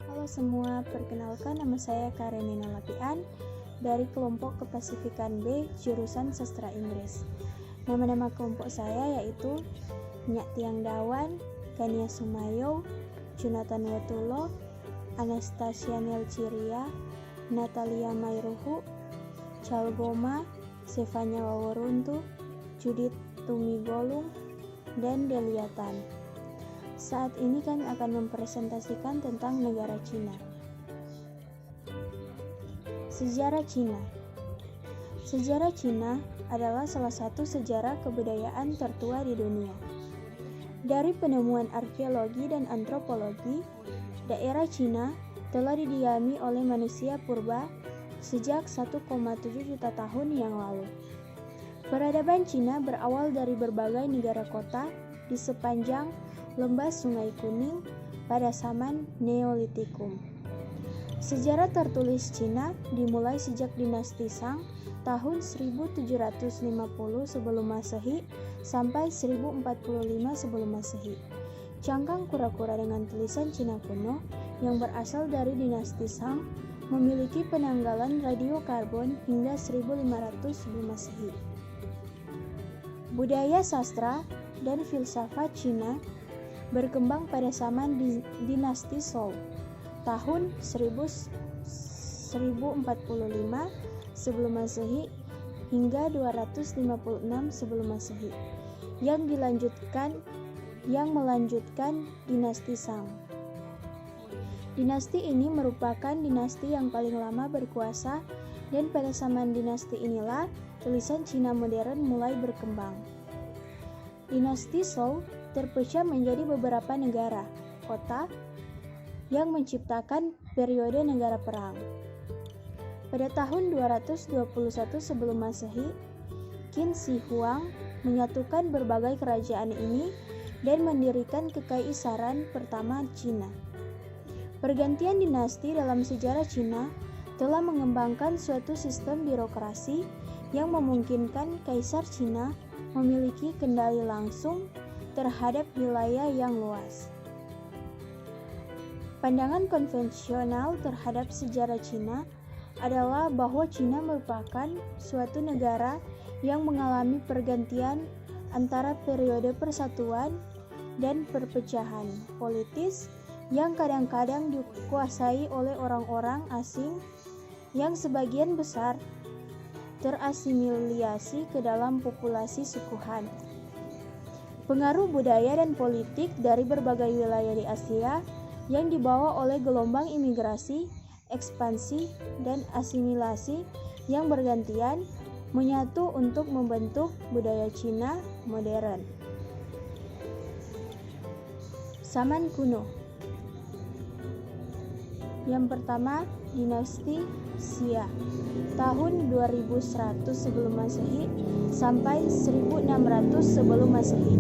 Halo semua, perkenalkan nama saya Karenina Lapian dari kelompok Kepasifikan B, jurusan Sastra Inggris. Nama-nama kelompok saya yaitu Nyak Tiang Dawan, Gania Sumayo, Jonathan Wetulo, Anastasia Nelciria, Natalia Mayruhu, Chalgoma, Sevanya Waworuntu, Judith Tumigolung, dan Delia Tan. Saat ini kami akan mempresentasikan tentang negara Cina. Sejarah Cina. Sejarah Cina adalah salah satu sejarah kebudayaan tertua di dunia. Dari penemuan arkeologi dan antropologi, daerah Cina telah didiami oleh manusia purba sejak 1,7 juta tahun yang lalu. Peradaban Cina berawal dari berbagai negara kota di sepanjang lembah Sungai Kuning pada zaman Neolitikum. Sejarah tertulis Cina dimulai sejak dinasti Shang tahun 1750 sebelum Masehi sampai 1045 sebelum Masehi. Cangkang kura-kura dengan tulisan Cina kuno yang berasal dari dinasti Shang memiliki penanggalan radiokarbon hingga 1500 sebelum Masehi. Budaya sastra dan filsafat Cina berkembang pada zaman dinasti Zhou tahun 1045 sebelum Masehi hingga 256 sebelum Masehi yang melanjutkan dinasti Shang. Dinasti ini merupakan dinasti yang paling lama berkuasa dan pada zaman dinasti inilah tulisan Cina modern mulai berkembang. Dinasti Zhou terpecah menjadi beberapa negara, kota, yang menciptakan periode negara perang. Pada tahun 221 sebelum Masehi, Qin Shi Huang menyatukan berbagai kerajaan ini dan mendirikan kekaisaran pertama Cina. Pergantian dinasti dalam sejarah Cina telah mengembangkan suatu sistem birokrasi yang memungkinkan Kaisar Cina memiliki kendali langsung terhadap wilayah yang luas. Pandangan konvensional terhadap sejarah Cina adalah bahwa Cina merupakan suatu negara yang mengalami pergantian antara periode persatuan dan perpecahan politis yang kadang-kadang dikuasai oleh orang-orang asing yang sebagian besar terasimilasi ke dalam populasi suku Han. Pengaruh budaya dan politik dari berbagai wilayah di Asia yang dibawa oleh gelombang imigrasi, ekspansi, dan asimilasi yang bergantian menyatu untuk membentuk budaya Cina modern. Zaman kuno. Yang pertama, dinasti Xia tahun 2100 sebelum Masehi sampai 1600 sebelum Masehi.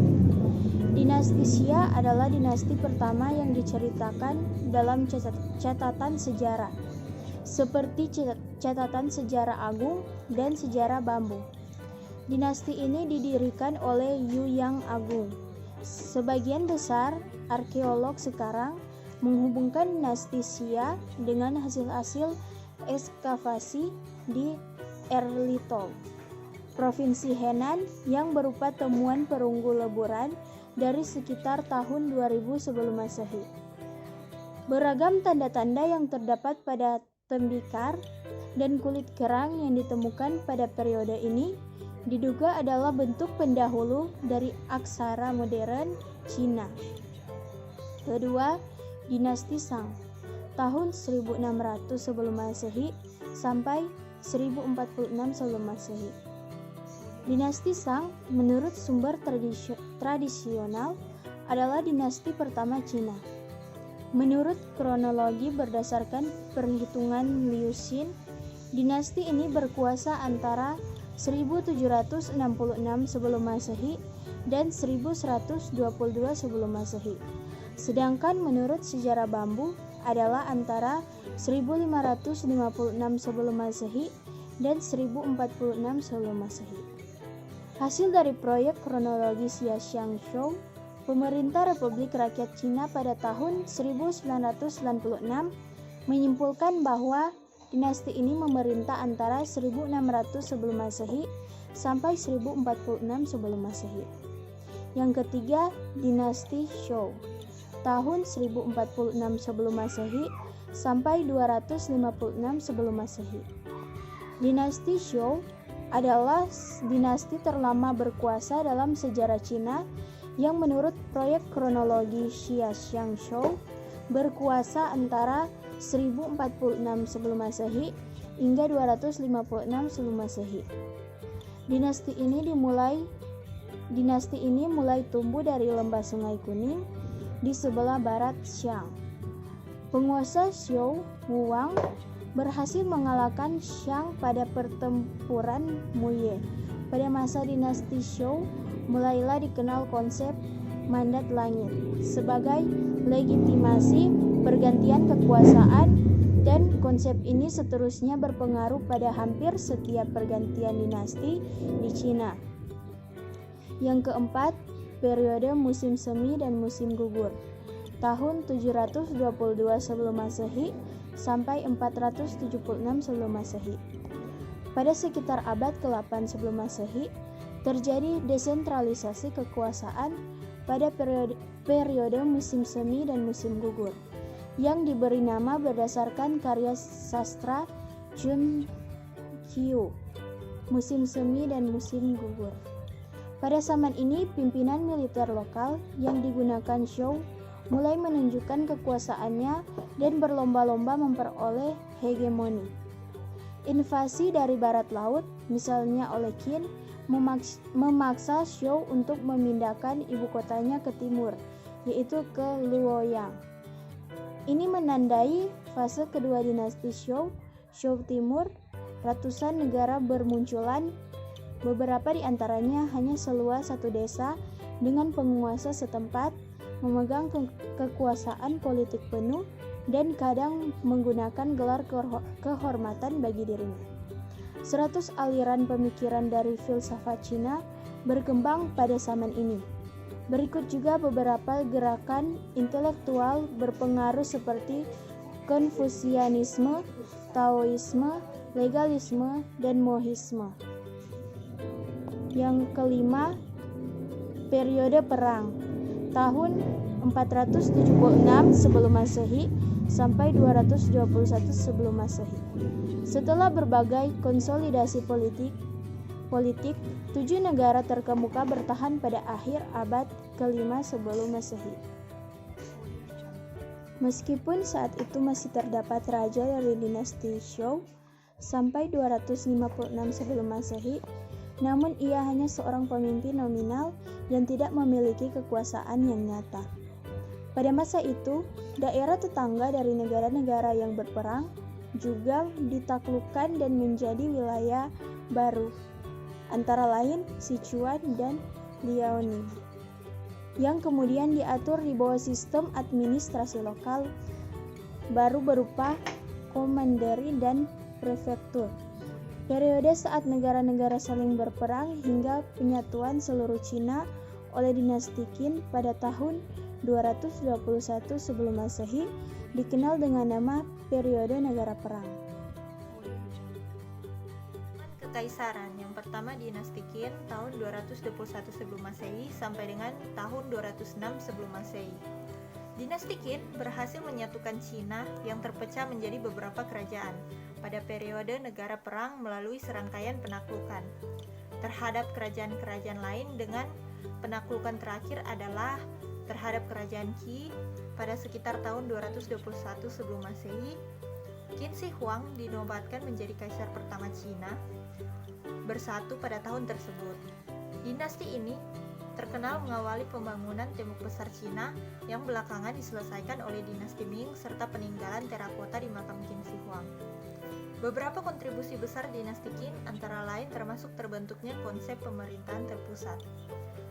Dinasti Xia adalah dinasti pertama yang diceritakan dalam catatan sejarah, seperti catatan sejarah agung dan sejarah bambu. Dinasti ini didirikan oleh Yu Yang Agung. Sebagian besar arkeolog sekarang menghubungkan dinasti Xia dengan hasil-hasil ekskavasi di Erlitou, Provinsi Henan yang berupa temuan perunggu leburan dari sekitar tahun 2000 sebelum Masehi. Beragam tanda-tanda yang terdapat pada tembikar dan kulit kerang yang ditemukan pada periode ini diduga adalah bentuk pendahulu dari aksara modern Cina. Kedua, dinasti Shang tahun 1600 sebelum Masehi sampai 1046 sebelum Masehi. Dinasti Shang menurut sumber tradisional adalah dinasti pertama Cina. Menurut kronologi berdasarkan perhitungan Liu Xin, dinasti ini berkuasa antara 1766 sebelum Masehi dan 1122 sebelum Masehi. Sedangkan menurut sejarah bambu adalah antara 1556 sebelum Masehi dan 1046 sebelum Masehi. Hasil dari proyek kronologi Xia Xiangshou Pemerintah Republik Rakyat Cina pada tahun 1996 menyimpulkan bahwa dinasti ini memerintah antara 1600 sebelum Masehi sampai 1046 sebelum Masehi. Yang ketiga, dinasti Zhou. Tahun 1046 sebelum Masehi sampai 256 sebelum Masehi. Dinasti Zhou adalah dinasti terlama berkuasa dalam sejarah Cina yang menurut proyek kronologi Xiaxiang Zhou berkuasa antara 1046 sebelum Masehi hingga 256 sebelum Masehi. Dinasti ini mulai tumbuh dari lembah Sungai Kuning di sebelah barat Xiang. Penguasa Zhou Wuwang berhasil mengalahkan Xiang pada pertempuran Muye. Pada masa dinasti Zhou mulailah dikenal konsep mandat langit sebagai legitimasi pergantian kekuasaan, dan konsep ini seterusnya berpengaruh pada hampir setiap pergantian dinasti di Cina. Yang keempat, periode musim semi dan musim gugur. Tahun 722 sebelum Masehi sampai 476 sebelum Masehi. Pada sekitar abad ke-8 sebelum Masehi, terjadi desentralisasi kekuasaan pada periode musim semi dan musim gugur, yang diberi nama berdasarkan karya sastra Jun Qiu, musim semi dan musim gugur. Pada zaman ini, pimpinan militer lokal yang digunakan Zhou mulai menunjukkan kekuasaannya dan berlomba-lomba memperoleh hegemoni. Invasi dari barat laut, misalnya oleh Qin, memaksa Zhou untuk memindahkan ibu kotanya ke timur, yaitu ke Luoyang. Ini menandai fase kedua dinasti Zhou. Zhou Timur, ratusan negara bermunculan, beberapa di antaranya hanya seluas satu desa dengan penguasa setempat memegang kekuasaan politik penuh dan kadang menggunakan gelar kehormatan bagi dirinya. 100 aliran pemikiran dari filsafat Cina berkembang pada zaman ini. Berikut juga beberapa gerakan intelektual berpengaruh seperti Konfusianisme, Taoisme, legalisme, dan Mohisme. Yang kelima, periode perang. Tahun 476 sebelum Masehi sampai 221 sebelum Masehi. Setelah berbagai konsolidasi politik, 7 negara terkemuka bertahan pada akhir abad ke-5 sebelum Masehi. Meskipun saat itu masih terdapat raja dari dinasti Zhou sampai 256 sebelum Masehi, namun ia hanya seorang pemimpin nominal dan tidak memiliki kekuasaan yang nyata. Pada masa itu, daerah tetangga dari negara-negara yang berperang juga ditaklukkan dan menjadi wilayah baru, antara lain Sichuan dan Liaoning, yang kemudian diatur di bawah sistem administrasi lokal baru berupa komanderi dan prefektur. Periode saat negara-negara saling berperang hingga penyatuan seluruh Cina oleh dinasti Qin pada tahun 221 sebelum Masehi dikenal dengan nama periode negara perang. Kekaisaran yang pertama dinasti Qin tahun 221 sebelum Masehi sampai dengan tahun 206 sebelum Masehi. Dinasti Qin berhasil menyatukan Cina yang terpecah menjadi beberapa kerajaan pada periode negara perang melalui serangkaian penaklukan terhadap kerajaan-kerajaan lain, dengan penaklukan terakhir adalah terhadap kerajaan Qi pada sekitar tahun 221 sebelum Masehi. Qin Shi Huang dinobatkan menjadi kaisar pertama Cina bersatu pada tahun tersebut. Dinasti ini terkenal mengawali pembangunan tembok besar Cina yang belakangan diselesaikan oleh dinasti Ming serta peninggalan terakota di makam Qin Shi Huang. Beberapa kontribusi besar dinasti Qin antara lain termasuk terbentuknya konsep pemerintahan terpusat,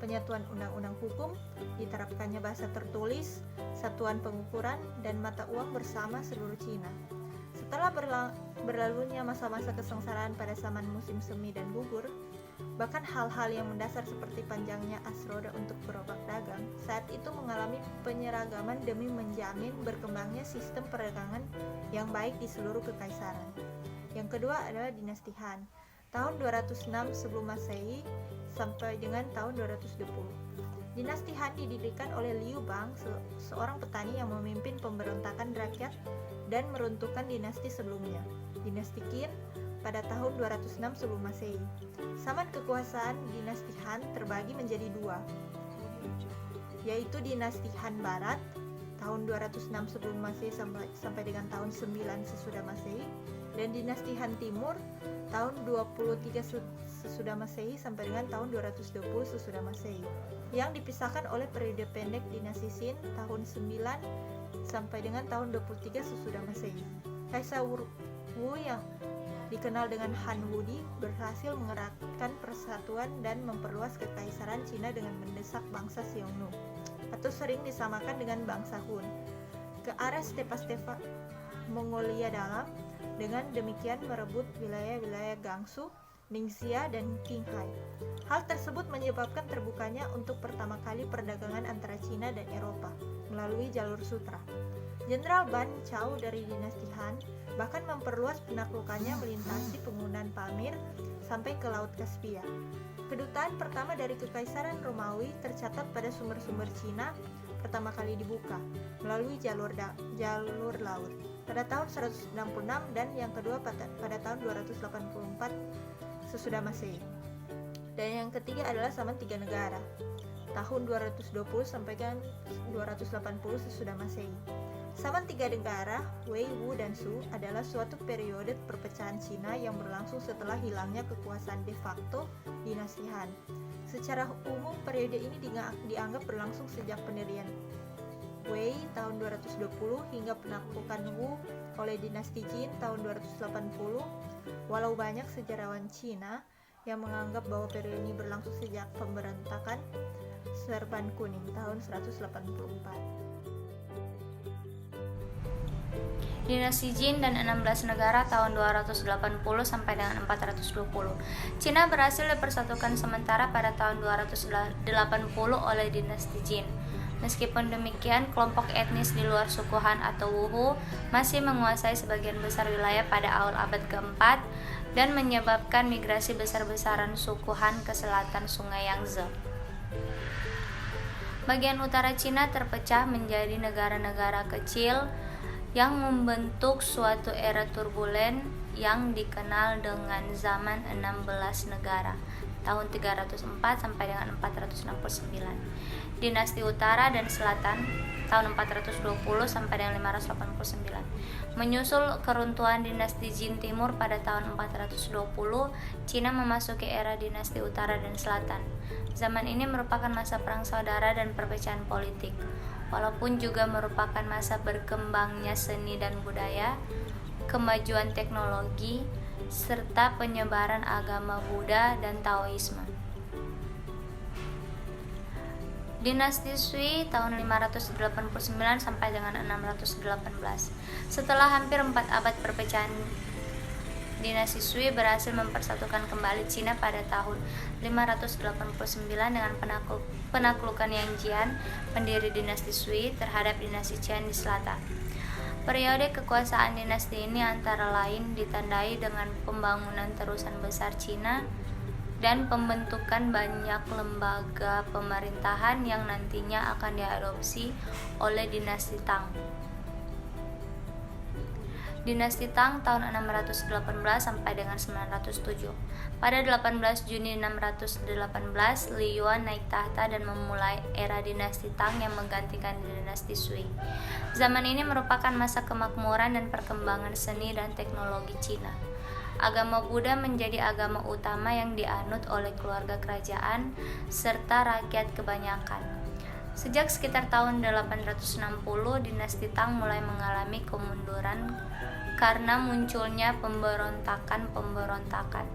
penyatuan undang-undang hukum, diterapkannya bahasa tertulis, satuan pengukuran, dan mata uang bersama seluruh Cina. Setelah berlalunya masa-masa kesengsaraan pada zaman musim semi dan gugur, Bahkan hal-hal yang mendasar seperti panjangnya as roda untuk gerobak dagang saat itu mengalami penyeragaman demi menjamin berkembangnya sistem perdagangan yang baik di seluruh kekaisaran. Yang kedua adalah dinasti Han, tahun 206 sebelum Masehi sampai dengan tahun 220. Dinasti Han didirikan oleh Liu Bang, seorang petani yang memimpin pemberontakan rakyat dan meruntuhkan dinasti sebelumnya, dinasti Qin, pada tahun 206 sebelum Masehi. Zaman kekuasaan dinasti Han terbagi menjadi dua, yaitu dinasti Han Barat tahun 206 sebelum Masehi sampai dengan tahun 9 sesudah Masehi, dan dinasti Han Timur tahun 23 sesudah Masehi sampai dengan tahun 220 sesudah Masehi, yang dipisahkan oleh periode pendek dinasti Qin tahun 9 sampai dengan tahun 23 sesudah Masehi. Kaisar Wu yang dikenal dengan Han Wudi berhasil mengeratkan persatuan dan memperluas kekaisaran Cina dengan mendesak bangsa Xiongnu, atau sering disamakan dengan bangsa Hun, ke arah stepa-stepa Mongolia dalam, dengan demikian merebut wilayah-wilayah Gansu, Ningxia, dan Qinghai. Hal tersebut menyebabkan terbukanya untuk pertama kali perdagangan antara Cina dan Eropa melalui jalur sutra. Jenderal Ban Chao dari dinasti Han bahkan memperluas penaklukannya melintasi penggunaan Pamir sampai ke Laut Kaspia. Kedutaan pertama dari Kekaisaran Romawi tercatat pada sumber-sumber Cina pertama kali dibuka melalui jalur laut pada tahun 166 dan yang kedua pada tahun 284 sesudah Masehi. Dan yang ketiga adalah Zaman Tiga Negara tahun 220 sampai dengan 280 sesudah Masehi. Zaman Tiga Negara, Wei, Wu, dan Su adalah suatu periode perpecahan Cina yang berlangsung setelah hilangnya kekuasaan de facto dinasti Han. Secara umum, periode ini dianggap berlangsung sejak pendirian Wei tahun 220 hingga penaklukan Wu oleh dinasti Qin tahun 280, walau banyak sejarawan Cina yang menganggap bahwa periode ini berlangsung sejak pemberontakan Serban Kuning tahun 184. Dinasti Jin dan 16 negara tahun 280 sampai dengan 420. Cina berhasil dipersatukan sementara pada tahun 280 oleh dinasti Jin. Meskipun demikian, kelompok etnis di luar suku Han atau Wuhu masih menguasai sebagian besar wilayah pada awal abad keempat dan menyebabkan migrasi besar-besaran suku Han ke selatan Sungai Yangtze. Bagian utara Cina terpecah menjadi negara-negara kecil yang membentuk suatu era turbulen yang dikenal dengan zaman 16 negara tahun 304 sampai dengan 469. Dinasti Utara dan Selatan tahun 420 sampai dengan 589. Menyusul keruntuhan dinasti Jin Timur pada tahun 420, Cina memasuki era dinasti Utara dan Selatan. Zaman ini merupakan masa perang saudara dan perpecahan politik. Walaupun juga merupakan masa berkembangnya seni dan budaya, kemajuan teknologi, serta penyebaran agama Buddha dan Taoisme. Dinasti Sui tahun 589 sampai dengan 618. Setelah hampir 4 abad perpecahan, dinasti Sui berhasil mempersatukan kembali Cina pada tahun 589 dengan penaklukan Yang Jian, pendiri dinasti Sui, terhadap dinasti Qian di selatan. Periode kekuasaan dinasti ini antara lain ditandai dengan pembangunan terusan besar Cina dan pembentukan banyak lembaga pemerintahan yang nantinya akan diadopsi oleh dinasti Tang. Dinasti Tang tahun 618 sampai dengan 907. Pada 18 Juni 618, Li Yuan naik tahta dan memulai era dinasti Tang yang menggantikan dinasti Sui. Zaman ini merupakan masa kemakmuran dan perkembangan seni dan teknologi Cina. Agama Buddha menjadi agama utama yang dianut oleh keluarga kerajaan serta rakyat kebanyakan. Sejak sekitar tahun 860, dinasti Tang mulai mengalami kemunduran karena munculnya pemberontakan-pemberontakan.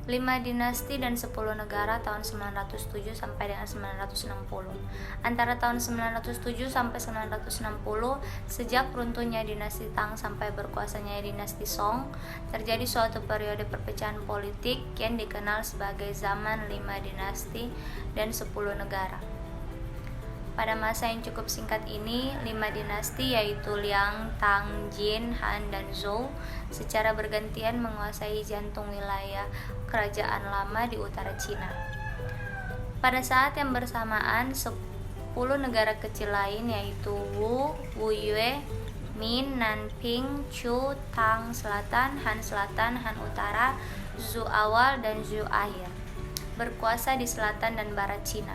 5 dinasti dan 10 negara tahun 907 sampai dengan 960. Antara tahun 907 sampai 960, sejak runtuhnya dinasti Tang sampai berkuasanya dinasti Song, terjadi suatu periode perpecahan politik yang dikenal sebagai zaman 5 dinasti dan 10 negara. Pada masa yang cukup singkat ini, 5 dinasti yaitu Liang, Tang, Jin, Han, dan Zhou secara bergantian menguasai jantung wilayah kerajaan lama di utara Cina. Pada saat yang bersamaan, 10 negara kecil lain yaitu Wu, Wuyue, Min, Nanping, Chu, Tang Selatan, Han Selatan, Han Utara, Zhou Awal, dan Zhou Akhir berkuasa di selatan dan barat Cina.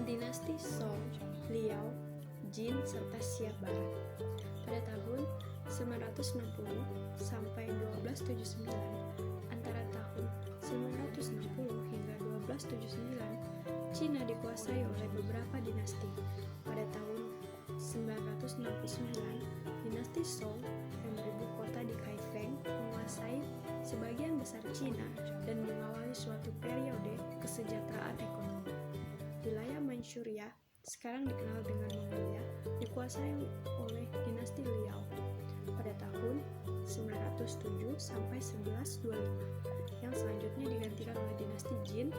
Dinasti Song, Liao, Jin, serta Xia Barat. Pada tahun 960 sampai 1279, antara tahun 960 hingga 1279, Cina dikuasai oleh beberapa dinasti. Pada tahun 969, dinasti Song yang beribu kota di Kaifeng menguasai sebagian besar Cina dan mengawali suatu periode kesejahteraan ekonomi. Wilayah Manchuria, sekarang dikenal dengan Mongolia, dikuasai oleh dinasti Liao pada tahun 907 sampai 1125, yang selanjutnya digantikan oleh dinasti Jin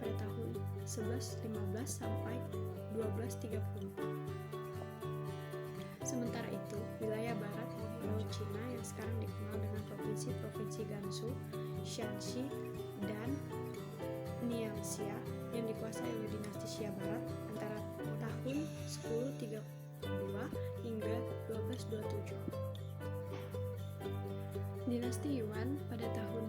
pada tahun 1115 sampai 1230. Sementara itu, wilayah barat Laut Cina yang sekarang dikenal dengan provinsi-provinsi Gansu, Shanxi, dan Nianxia yang dikuasai oleh dinasti Xia Barat antara tahun 1032 hingga 1227. Dinasti Yuan pada tahun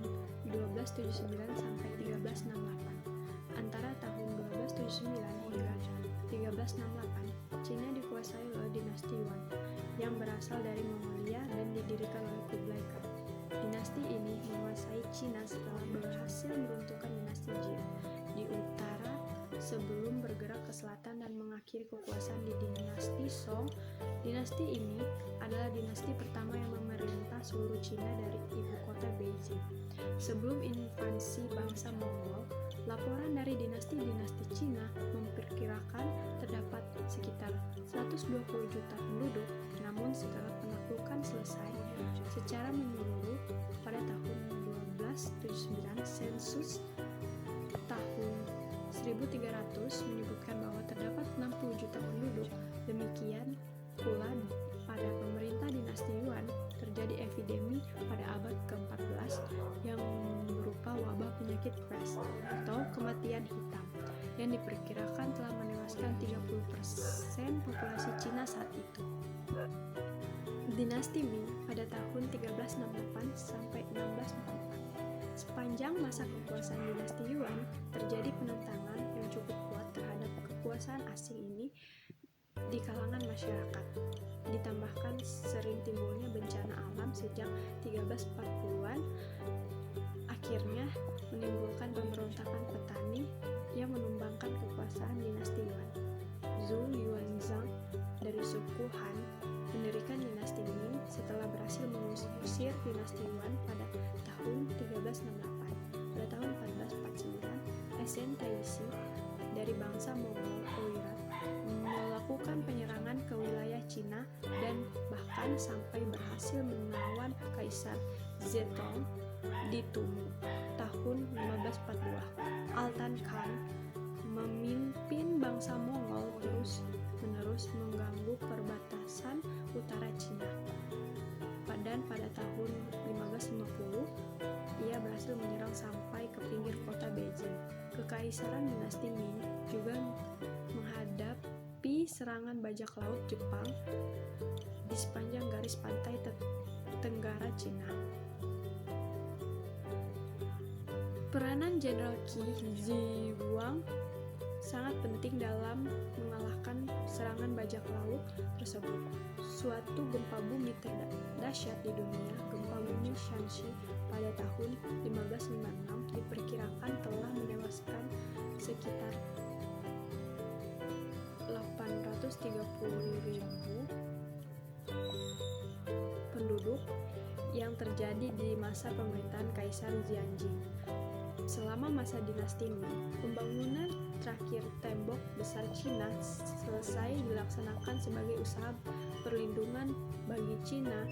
1279 sampai 1368. Antara tahun 1279 hingga 1368, Cina dikuasai oleh dinasti Yuan yang berasal dari Mongolia dan didirikan oleh Kublai Khan. Dinasti ini menguasai Cina setelah berhasil meruntuhkan dinasti Jin di utara sebelum bergerak ke selatan dan mengakhiri kekuasaan di dinasti Song. Dinasti ini adalah dinasti pertama yang memerintah seluruh Cina dari ibu kota Beijing. Sebelum invasi bangsa Mongol, laporan dari dinasti-dinasti Cina memperkirakan terdapat sekitar 120 juta penduduk. Namun setelah penaklukan selesai secara menyeluruh pada tahun 1279, sensus tahun 1300 menyebutkan bahwa terdapat 60 juta penduduk. Demikian pula pada pemerintah dinasti Yuan terjadi epidemi pada abad ke-14 yang berupa wabah penyakit pest atau kematian hitam yang diperkirakan telah menewaskan 30% populasi Cina saat itu. Dinasti Ming pada tahun 1368 sampai 1644. Sepanjang masa kekuasaan dinasti Yuan, terjadi penentangan yang cukup kuat terhadap kekuasaan asing ini di kalangan masyarakat. Ditambahkan sering timbulnya bencana alam sejak 1340-an, akhirnya menimbulkan pemberontakan petani yang menumbangkan kekuasaan dinasti Yuan. Zhou Yuanzhang dari suku Han mendirikan dinasti Ming setelah berhasil mengusir dinasti Yuan pada tahun 1368. Pada tahun 1449, Shen Taixi dari bangsa Mongol Oirat melakukan penyerangan ke wilayah Cina dan bahkan sampai berhasil menawan Kaisar Zedong di Tumu tahun 1542. Altan Khan memimpin bangsa Mongol terus-menerus mengganggu perbatasan utara Cina. Dan pada tahun 1550, ia berhasil menyerang sampai ke pinggir kota Beijing. Kekaisaran dinasti Ming juga menghadapi serangan bajak laut Jepang di sepanjang garis pantai tenggara Cina. Peranan Jenderal Qi Zhihuang sangat penting dalam mengalahkan serangan bajak laut tersebut. Suatu gempa bumi terdahsyat di dunia, gempa bumi Shanxi pada tahun 1556 diperkirakan telah menewaskan sekitar 800 penduduk yang terjadi di masa pemerintahan Kaisar Jianjing. Selama masa dinasti Ming, pembangunan terakhir tembok besar Cina selesai dilaksanakan sebagai usaha perlindungan bagi Cina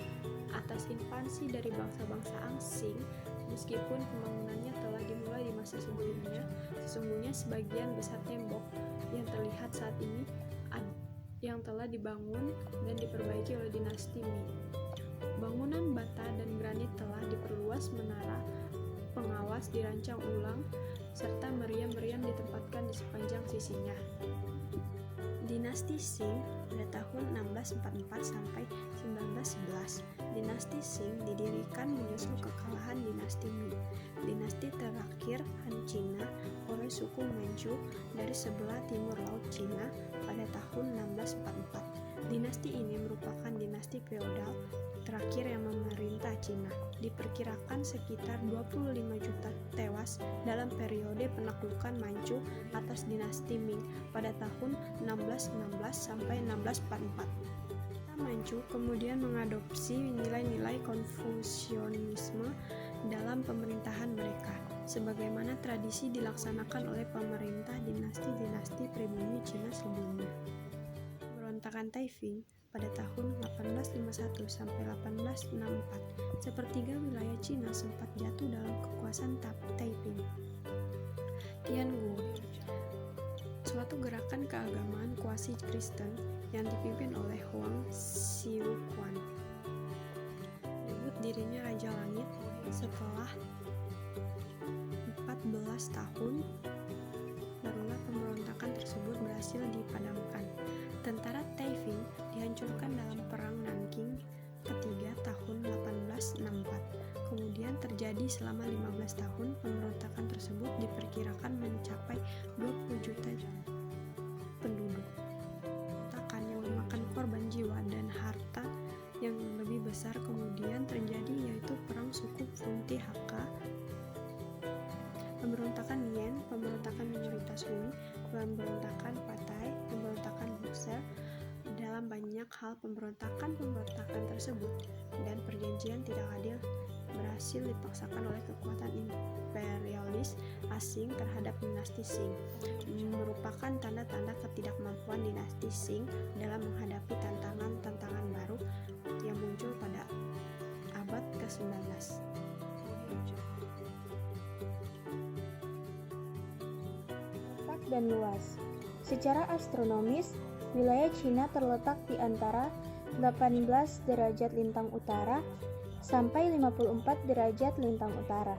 atas invasi dari bangsa-bangsa asing. Meskipun pembangunannya telah dimulai di masa sebelumnya, sesungguhnya sebagian besar tembok yang terlihat saat ini yang telah dibangun dan diperbaiki oleh dinasti Ming. Bangunan bata dan granit telah diperluas, menara pengawas dirancang ulang, serta meriam-meriam ditempatkan di sepanjang sisinya. Dinasti Qing pada tahun 1644 sampai 1911. Dinasti Qing didirikan menyusul kekalahan dinasti Ming. Dinasti terakhir Han Cina oleh suku Manchu dari sebelah timur laut Cina pada tahun 1644. Dinasti ini merupakan dinasti feodal terakhir yang memerintah Cina. Diperkirakan sekitar 25 juta tewas dalam periode penaklukan Manchu atas dinasti Ming pada tahun 1616 sampai 1644. Manchu kemudian mengadopsi nilai-nilai Konfusianisme dalam pemerintahan mereka, sebagaimana tradisi dilaksanakan oleh pemerintah dinasti-dinasti pribumi Cina sebelumnya. Pemberontakan Taiping pada tahun 1851 sampai 1864, sepertiga wilayah Cina sempat jatuh dalam kekuasaan Taiping. Tianguo, suatu gerakan keagamaan kuasi Kristen yang dipimpin oleh Huang Xiuquan, menyebut dirinya Raja Langit. Setelah 14 tahun, barulah pemberontakan tersebut berhasil dipadamkan. Tentara Taiping dihancurkan dalam Perang Nanking ketiga tahun 1864. Kemudian terjadi selama 15 tahun. Pemberontakan tersebut diperkirakan mencapai 20 juta penduduk. Pemberontakan yang memakan korban jiwa dan harta yang lebih besar kemudian terjadi, yaitu Perang Suku Funti Hakka, pemberontakan Mien, pemberontakan minoritas Hui, pemberontakan Patai, pemberontakan Boxer. Dalam banyak hal pemberontakan tersebut dan perjanjian tidak adil berhasil dipaksakan oleh kekuatan imperialis asing terhadap dinasti Qing, merupakan tanda-tanda ketidakmampuan dinasti Qing dalam menghadapi tantangan-tantangan baru yang muncul pada abad ke-19. Letak dan luas. Secara astronomis, wilayah Cina terletak di antara 18 derajat lintang utara sampai 54 derajat lintang utara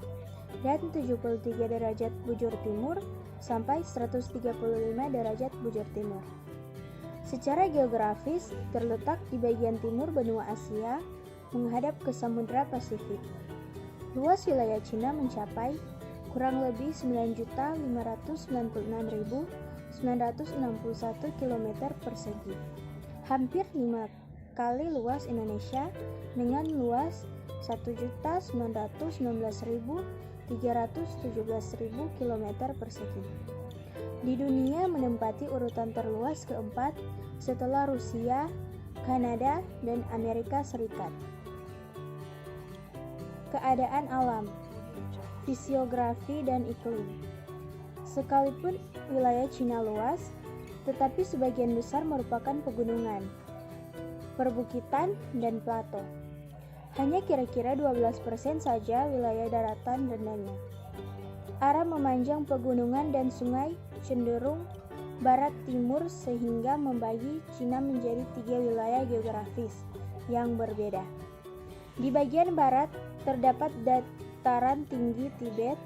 dan 73 derajat bujur timur sampai 135 derajat bujur timur. Secara geografis, terletak di bagian timur benua Asia menghadap ke Samudra Pasifik. Luas wilayah Cina mencapai kurang lebih 9.596.961 km persegi, hampir 5 kali luas Indonesia dengan luas 1.919.317.000 km persegi. Di dunia menempati urutan terluas keempat setelah Rusia, Kanada, dan Amerika Serikat. Keadaan alam, fisiografi, dan iklim. Sekalipun wilayah Cina luas, tetapi sebagian besar merupakan pegunungan, perbukitan, dan plato. Hanya kira-kira 12% saja wilayah daratan rendahnya. Arah memanjang pegunungan dan sungai cenderung barat-timur sehingga membagi Cina menjadi 3 wilayah geografis yang berbeda. Di bagian barat terdapat dataran tinggi Tibet,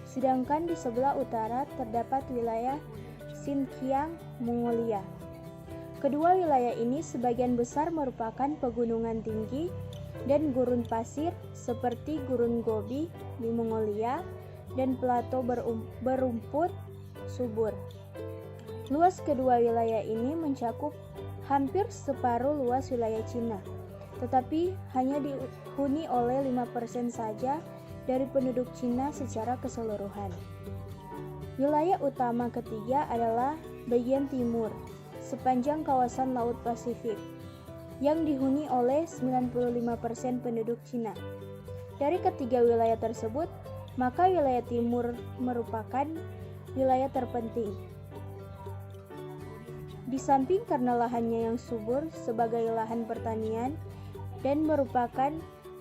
sedangkan di sebelah utara terdapat wilayah Xinjiang, Mongolia. Kedua wilayah ini sebagian besar merupakan pegunungan tinggi dan gurun pasir seperti Gurun Gobi di Mongolia dan plato berumput subur. Luas kedua wilayah ini mencakup hampir separuh luas wilayah Cina, tetapi hanya dihuni oleh 5% saja dari penduduk Cina secara keseluruhan. Wilayah utama ketiga adalah bagian timur, sepanjang kawasan Laut Pasifik, yang dihuni oleh 95% penduduk Cina. Dari ketiga wilayah tersebut, maka wilayah timur merupakan wilayah terpenting. Di samping karena lahannya yang subur sebagai lahan pertanian dan merupakan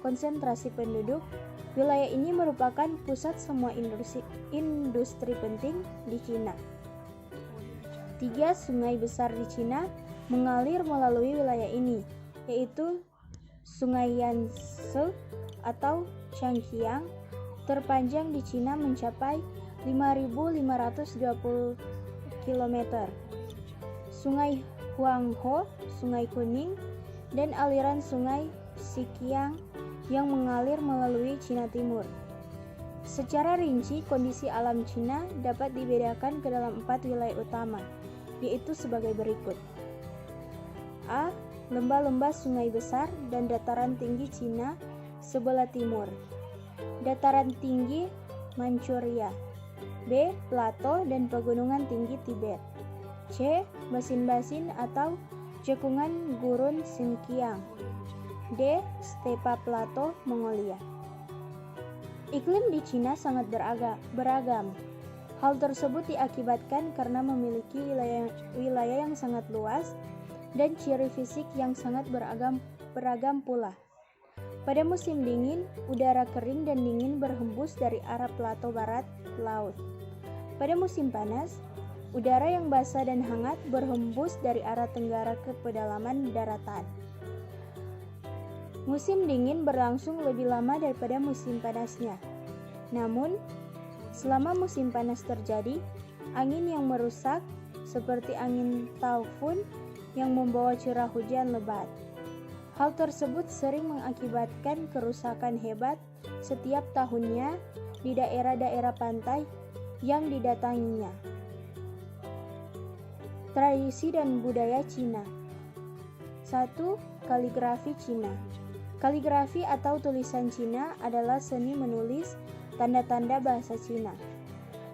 konsentrasi penduduk, wilayah ini merupakan pusat semua industri penting di Cina. 3 sungai besar di Cina mengalir melalui wilayah ini, yaitu Sungai Yangtze atau Changjiang, terpanjang di Cina mencapai 5.520 km. Sungai Huanghe, Sungai Kuning, dan aliran Sungai Siqiang yang mengalir melalui Cina Timur. Secara rinci, kondisi alam Cina dapat dibedakan ke dalam 4 wilayah utama, yaitu sebagai berikut. A. Lembah-lembah sungai besar dan dataran tinggi Cina sebelah timur. Dataran tinggi Manchuria. B. Plato dan pegunungan tinggi Tibet. C. Basin-basin atau cekungan gurun Xinjiang. D. Stepa Plato Mongolia. Iklim di Cina sangat beragam. Hal tersebut diakibatkan karena memiliki wilayah yang sangat luas dan ciri fisik yang sangat beragam pula. Pada musim dingin, udara kering dan dingin berhembus dari arah plato barat laut. Pada musim panas, udara yang basah dan hangat berhembus dari arah tenggara ke pedalaman daratan. Musim dingin berlangsung lebih lama daripada musim panasnya. Namun, selama musim panas terjadi, angin yang merusak seperti angin taifun yang membawa curah hujan lebat. Hal tersebut sering mengakibatkan kerusakan hebat setiap tahunnya di daerah-daerah pantai yang didatanginya. Tradisi dan budaya Cina. 1. Kaligrafi Cina. Kaligrafi atau tulisan Cina adalah seni menulis tanda-tanda bahasa Cina.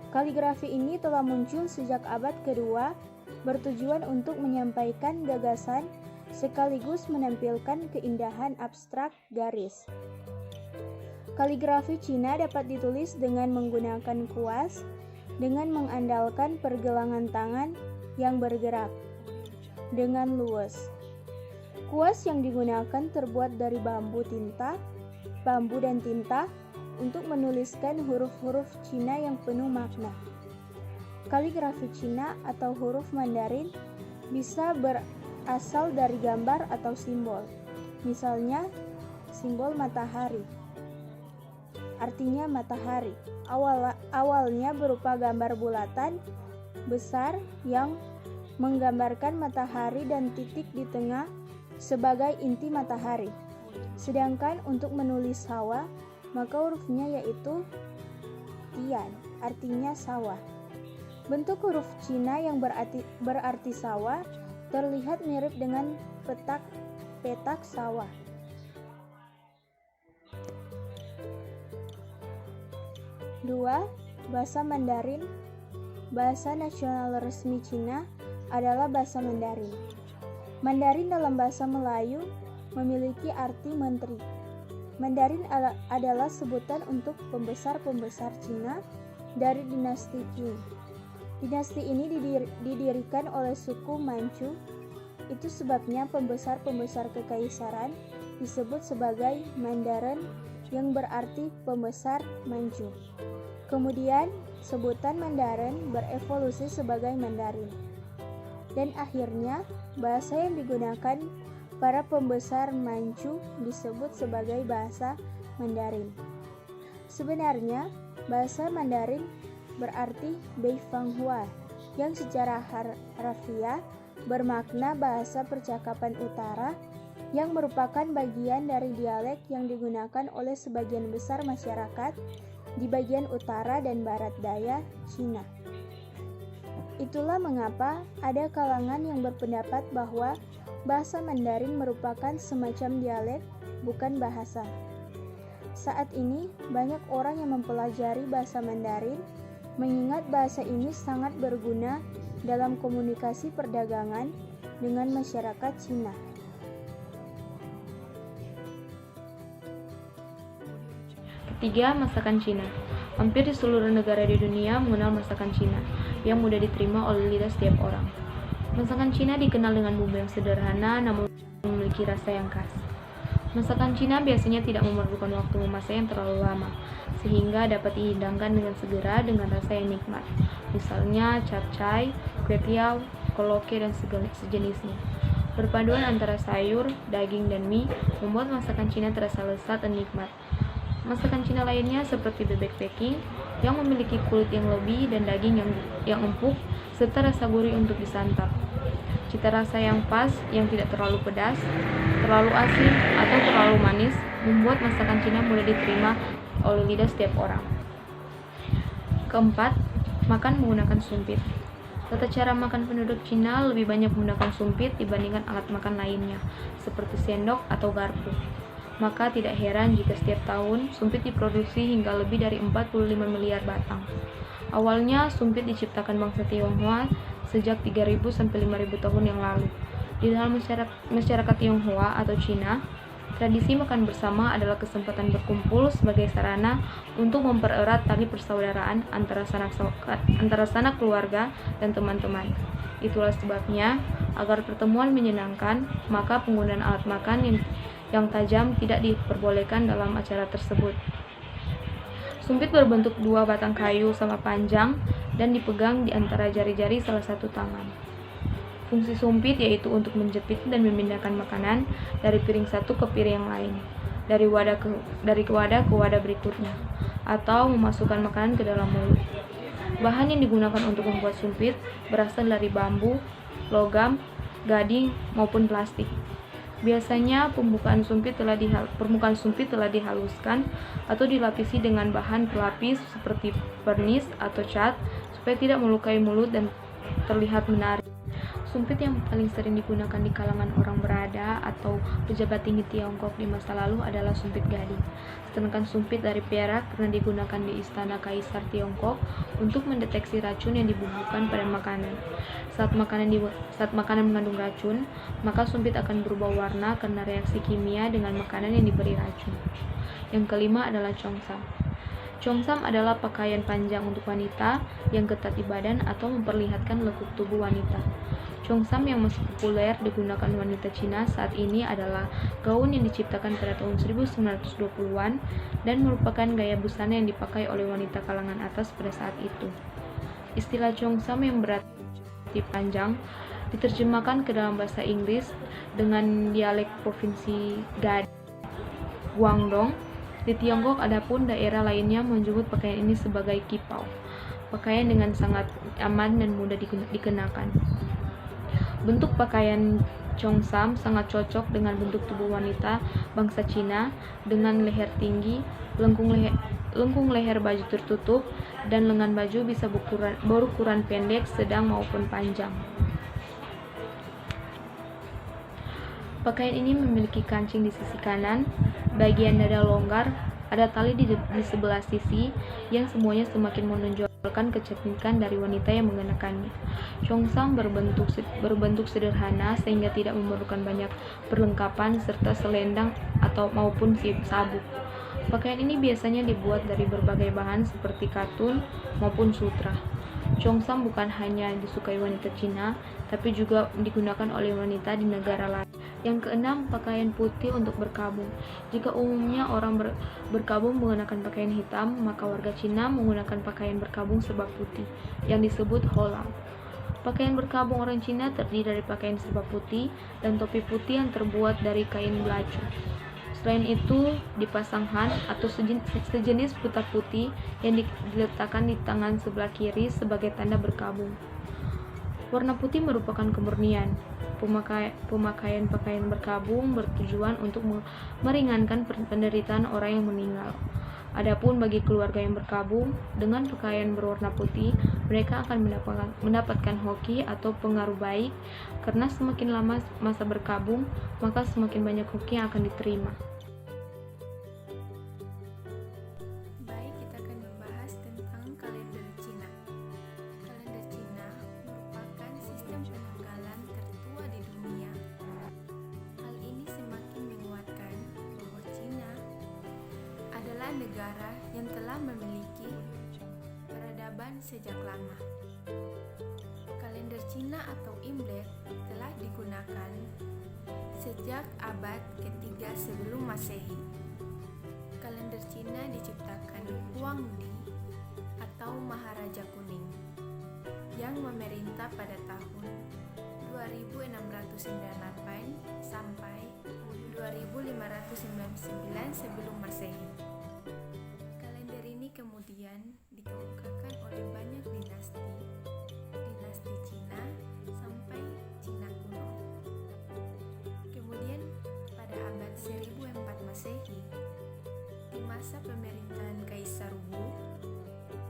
Kaligrafi ini telah muncul sejak abad kedua, bertujuan untuk menyampaikan gagasan sekaligus menampilkan keindahan abstrak garis. Kaligrafi Cina dapat ditulis dengan menggunakan kuas dengan mengandalkan pergelangan tangan yang bergerak dengan luwes. Kuas yang digunakan terbuat dari bambu dan tinta untuk menuliskan huruf-huruf Cina yang penuh makna. Kaligrafi Cina atau huruf Mandarin bisa berasal dari gambar atau simbol. Misalnya, simbol matahari. Artinya matahari. Awalnya berupa gambar bulatan besar yang menggambarkan matahari dan titik di tengah sebagai inti matahari. Sedangkan untuk menulis sawah, maka hurufnya yaitu tian, artinya sawah. Bentuk huruf Cina yang berarti sawah terlihat mirip dengan petak sawah. Dua, bahasa Mandarin. Bahasa nasional resmi Cina adalah bahasa Mandarin. Mandarin dalam bahasa Melayu memiliki arti menteri. Mandarin adalah sebutan untuk pembesar-pembesar Cina dari dinasti Qing. Dinasti ini didirikan oleh suku Manchu. Itu sebabnya pembesar-pembesar kekaisaran disebut sebagai Mandarin yang berarti pembesar Manchu. Kemudian, sebutan Mandarin berevolusi sebagai Mandarin. Dan akhirnya, bahasa yang digunakan para pembesar Manchu disebut sebagai bahasa Mandarin. Sebenarnya, bahasa Mandarin berarti Beifanghua, yang secara harfiah bermakna bahasa percakapan utara, yang merupakan bagian dari dialek yang digunakan oleh sebagian besar masyarakat di bagian utara dan barat daya Cina. Itulah mengapa ada kalangan yang berpendapat bahwa bahasa Mandarin merupakan semacam dialek, bukan bahasa. Saat ini, banyak orang yang mempelajari bahasa Mandarin, mengingat bahasa ini sangat berguna dalam komunikasi perdagangan dengan masyarakat Cina. Ketiga, masakan Cina. Hampir di seluruh negara di dunia mengenal masakan Cina yang mudah diterima oleh lidah setiap orang. Masakan Cina dikenal dengan bumbu yang sederhana namun memiliki rasa yang khas. Masakan Cina biasanya tidak memerlukan waktu memasak yang terlalu lama, sehingga dapat dihidangkan dengan segera dengan rasa yang nikmat. Misalnya capcay, kue tiao, koloke, dan sejenisnya. Perpaduan antara sayur, daging, dan mie membuat masakan Cina terasa lezat dan nikmat. Masakan Cina lainnya seperti bebek Peking yang memiliki kulit yang lebih dan daging yang empuk serta rasa gurih untuk disantap. Cita rasa yang pas, yang tidak terlalu pedas, terlalu asin, atau terlalu manis membuat masakan Cina mudah diterima oleh lidah setiap orang. Keempat, makan menggunakan sumpit. Tata cara makan penduduk Cina lebih banyak menggunakan sumpit dibandingkan alat makan lainnya, seperti sendok atau garpu. Maka tidak heran jika setiap tahun sumpit diproduksi hingga lebih dari 45 miliar batang. Awalnya sumpit diciptakan bangsa Tionghoa sejak 3.000 sampai 5.000 tahun yang lalu. Di dalam masyarakat Tionghoa atau Cina, tradisi makan bersama adalah kesempatan berkumpul sebagai sarana untuk mempererat tali persaudaraan antara sanak keluarga dan teman-teman. Itulah sebabnya, agar pertemuan menyenangkan, maka penggunaan alat makan yang tajam tidak diperbolehkan dalam acara tersebut. Sumpit berbentuk dua batang kayu sama panjang dan dipegang di antara jari-jari salah satu tangan. Fungsi sumpit yaitu untuk menjepit dan memindahkan makanan dari piring satu ke piring yang lain, dari wadah ke wadah berikutnya, atau memasukkan makanan ke dalam mulut. Bahan yang digunakan untuk membuat sumpit berasal dari bambu, logam, gading, maupun plastik. Biasanya permukaan sumpit telah dihaluskan atau dilapisi dengan bahan pelapis seperti vernis atau cat supaya tidak melukai mulut dan terlihat menarik. Sumpit yang paling sering digunakan di kalangan orang berada atau pejabat tinggi Tiongkok di masa lalu adalah sumpit gading. Sedangkan sumpit dari perak pernah digunakan di Istana Kaisar Tiongkok untuk mendeteksi racun yang dibubuhkan pada makanan. Saat makanan mengandung racun, maka sumpit akan berubah warna karena reaksi kimia dengan makanan yang diberi racun. Yang kelima adalah chongsam. Chongsam adalah pakaian panjang untuk wanita yang ketat di badan atau memperlihatkan lekuk tubuh wanita. Chongsam yang masih populer digunakan wanita Cina saat ini adalah gaun yang diciptakan pada tahun 1920-an dan merupakan gaya busana yang dipakai oleh wanita kalangan atas pada saat itu. Istilah chongsam yang berarti panjang diterjemahkan ke dalam bahasa Inggris dengan dialek provinsi Guangdong. Di Tiongkok adapun daerah lainnya menyebut pakaian ini sebagai kipao, pakaian dengan sangat aman dan mudah dikenakan. Bentuk pakaian chongsam sangat cocok dengan bentuk tubuh wanita bangsa Cina dengan leher tinggi, lengkung leher baju tertutup, dan lengan baju bisa berukuran pendek, sedang maupun panjang. Pakaian ini memiliki kancing di sisi kanan, bagian dada longgar, ada tali di sebelah sisi yang semuanya semakin menonjolkan kecantikan dari wanita yang mengenakannya. Chongsam berbentuk sederhana sehingga tidak memerlukan banyak perlengkapan serta selendang maupun sabuk. Pakaian ini biasanya dibuat dari berbagai bahan seperti katun maupun sutra. Chongsam bukan hanya disukai wanita Cina, tapi juga digunakan oleh wanita di negara lain. Yang keenam, pakaian putih untuk berkabung. Jika umumnya orang berkabung menggunakan pakaian hitam, maka warga Cina menggunakan pakaian berkabung serba putih, yang disebut holang. Pakaian berkabung orang Cina terdiri dari pakaian serba putih dan topi putih yang terbuat dari kain belacu. Selain itu, dipasang han atau sejenis pita putih yang diletakkan di tangan sebelah kiri sebagai tanda berkabung. Warna putih merupakan kemurnian. Pemakaian pakaian berkabung bertujuan untuk meringankan penderitaan orang yang meninggal. Adapun bagi keluarga yang berkabung dengan pakaian berwarna putih, mereka akan mendapatkan hoki atau pengaruh baik karena semakin lama masa berkabung, maka semakin banyak hoki yang akan diterima. Baik, kita akan membahas tentang kalender Cina. Kalender Cina merupakan sistem penanggalan tertua di dunia. adalah negara yang telah memiliki peradaban sejak lama. Kalender Cina atau Imlek telah digunakan sejak abad ketiga sebelum Masehi. Kalender Cina diciptakan Huang Di atau Maharaja Kuning yang memerintah pada tahun 2698 sampai 2599 sebelum Masehi. Kalender ini kemudian dikemukakan oleh banyak dinasti Cina sampai Cina kuno. Kemudian pada abad 1004 Masehi, di masa pemerintahan Kaisar Wu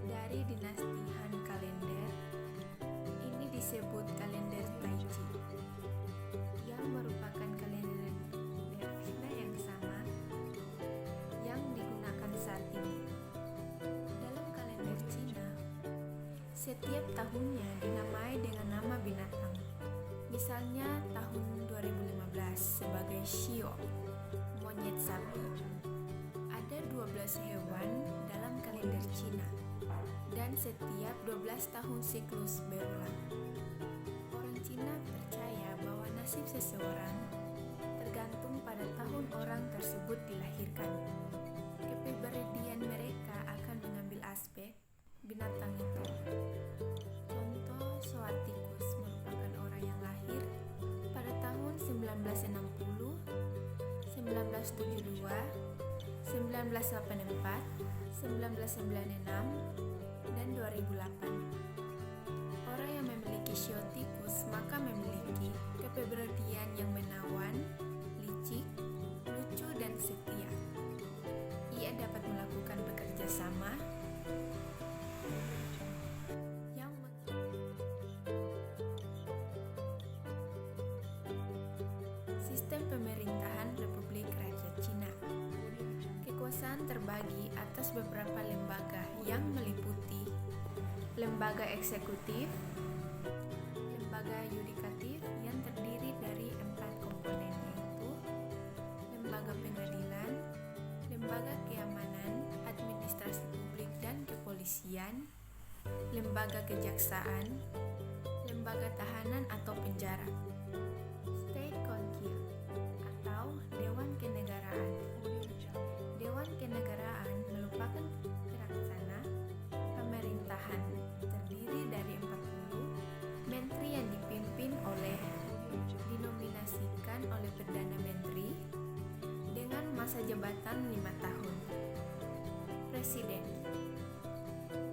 dari dinasti Han kalender, ini disebut kalender Taiji, yang merupakan kalender China yang sama yang digunakan saat ini. Dalam kalender Cina, setiap tahunnya dinamai dengan nama binatang. Misalnya tahun 2015 sebagai Shio, monyet sapi. Ada 12 hewan dalam kalender Cina, dan setiap 12 tahun siklus berulang. Orang Cina percaya bahwa nasib seseorang tergantung pada tahun orang tersebut dilahirkan. Kepribadian mereka akan mengambil aspek binatang itu. Contoh, Soatikus merupakan orang yang lahir pada tahun 1960, 1972, 1984, 1996, dan 2008. Orang yang memiliki Shiotikus maka memiliki kepribadian yang menawan, licik, lucu, dan setia. Ia dapat melakukan bekerja sama yang sistem pemerintahan Republik Rakyat Cina. Kekuasaan terbagi atas beberapa lembaga yang meliputi lembaga eksekutif, lembaga yudikatif yang terdiri dari 4 komponen, yaitu lembaga pengadilan, lembaga keamanan, administrasi publik dan kepolisian, lembaga kejaksaan, lembaga tahanan atau penjara, State Council atau Dewan Kenegaraan. Dewan Kenegaraan merupakan pelaksana pemerintahan terdiri dari 40 menteri yang dipimpin oleh dinominasikan oleh Perdana Menteri dengan masa jabatan 5 tahun.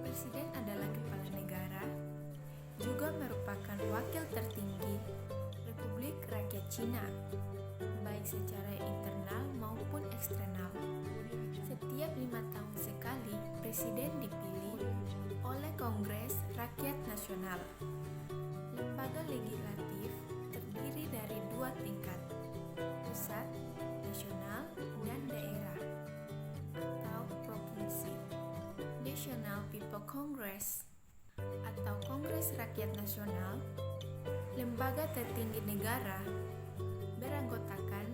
Presiden adalah kepala negara, juga merupakan wakil tertinggi Republik Rakyat Cina, baik secara internal maupun eksternal. Setiap 5 tahun sekali, presiden dipilih oleh Kongres Rakyat Nasional. Lembaga legislatif terdiri dari 2 tingkat, pusat, nasional, dan daerah atau provinsi. National People Congress atau Kongres Rakyat Nasional, lembaga tertinggi negara, beranggotakan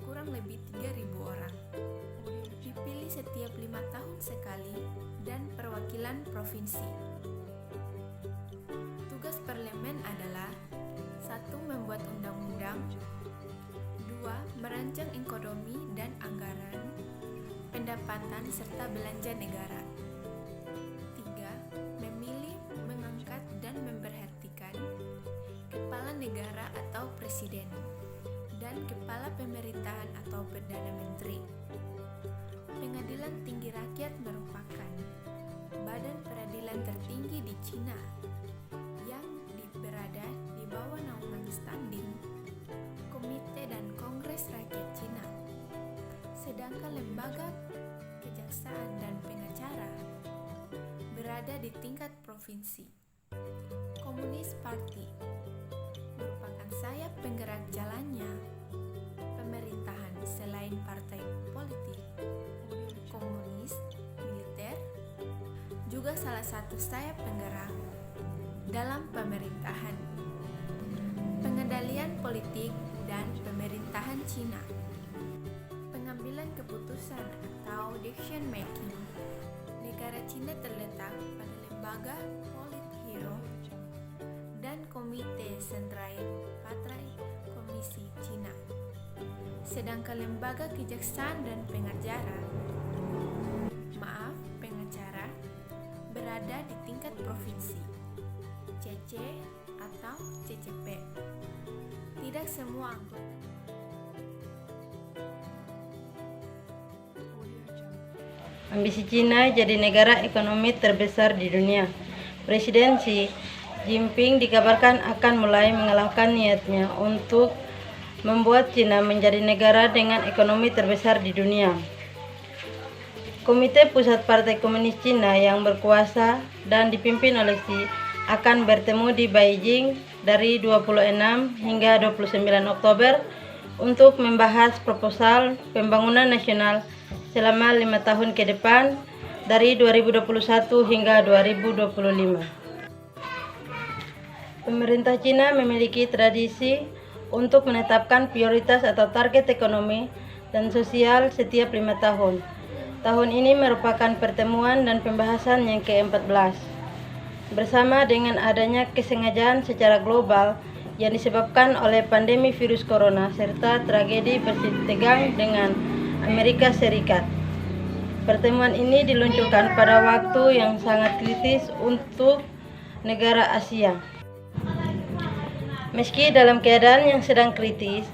kurang lebih 3.000 orang. Dipilih setiap 5 tahun sekali dan perwakilan provinsi. Tugas parlemen adalah 1. Membuat undang-undang, 2. Merancang ekonomi dan anggaran, pendapatan serta belanja negara, 3. Memilih, mengangkat dan memberhentikan kepala negara atau presiden dan kepala pemerintahan atau perdana menteri. Pengadilan Tinggi Rakyat merupakan badan peradilan tertinggi di Cina yang berada di bawah naungan standing Komite dan Kongres Rakyat Cina. Sedangkan lembaga kejaksaan dan pengacara berada di tingkat provinsi. Komunis Party merupakan sayap penggerak jalannya pemerintahan selain partai politik. Komunis, militer, juga salah satu sayap penggerak dalam pemerintahan. Pengendalian politik dan pemerintahan Cina. Pengambilan keputusan atau atau decision making. Negara Cina terletak pada lembaga Politburo dan Komite Sentral Partai Komunisi Cina. Sedangkan lembaga kejaksaan dan pengacara berada di tingkat provinsi, CC atau CCP. Tidak semua anggota. Ambisi Cina jadi negara ekonomi terbesar di dunia. Presiden Xi Jinping dikabarkan akan mulai mengalahkan niatnya untuk membuat Cina menjadi negara dengan ekonomi terbesar di dunia. Komite Pusat Partai Komunis Cina yang berkuasa dan dipimpin oleh Xi akan bertemu di Beijing dari 26 hingga 29 Oktober untuk membahas proposal pembangunan nasional selama 5 tahun ke depan dari 2021 hingga 2025. Pemerintah Cina memiliki tradisi untuk menetapkan prioritas atau target ekonomi dan sosial setiap 5 tahun. Tahun ini merupakan pertemuan dan pembahasan yang ke-14. Bersama dengan adanya kesengajaan secara global yang disebabkan oleh pandemi virus corona serta tragedi bersitegang dengan Amerika Serikat. Pertemuan ini diluncurkan pada waktu yang sangat kritis untuk negara Asia. Meski dalam keadaan yang sedang kritis,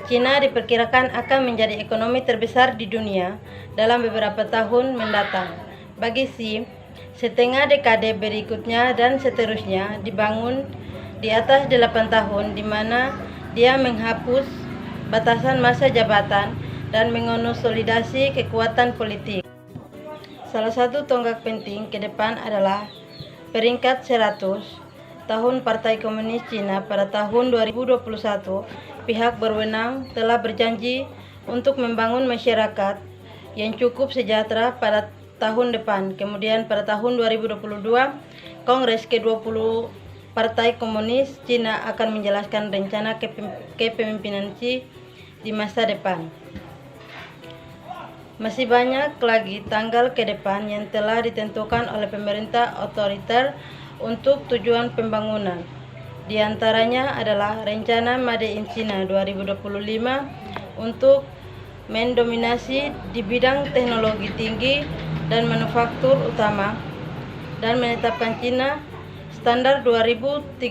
Cina diperkirakan akan menjadi ekonomi terbesar di dunia dalam beberapa tahun mendatang. Bagi Xi, setengah dekade berikutnya dan seterusnya dibangun di atas 8 tahun di mana dia menghapus batasan masa jabatan dan mengonsolidasi kekuatan politik. Salah satu tonggak penting ke depan adalah peringkat 100 tahun Partai Komunis Cina pada tahun 2021. Pihak berwenang telah berjanji untuk membangun masyarakat yang cukup sejahtera pada tahun depan. Kemudian pada tahun 2022, Kongres ke-20 Partai Komunis Cina akan menjelaskan rencana kepemimpinan Xi di masa depan. Masih banyak lagi tanggal ke depan yang telah ditentukan oleh pemerintah otoriter untuk tujuan pembangunan. Di antaranya adalah rencana Made in China 2025 untuk mendominasi di bidang teknologi tinggi dan manufaktur utama dan menetapkan China standar 2032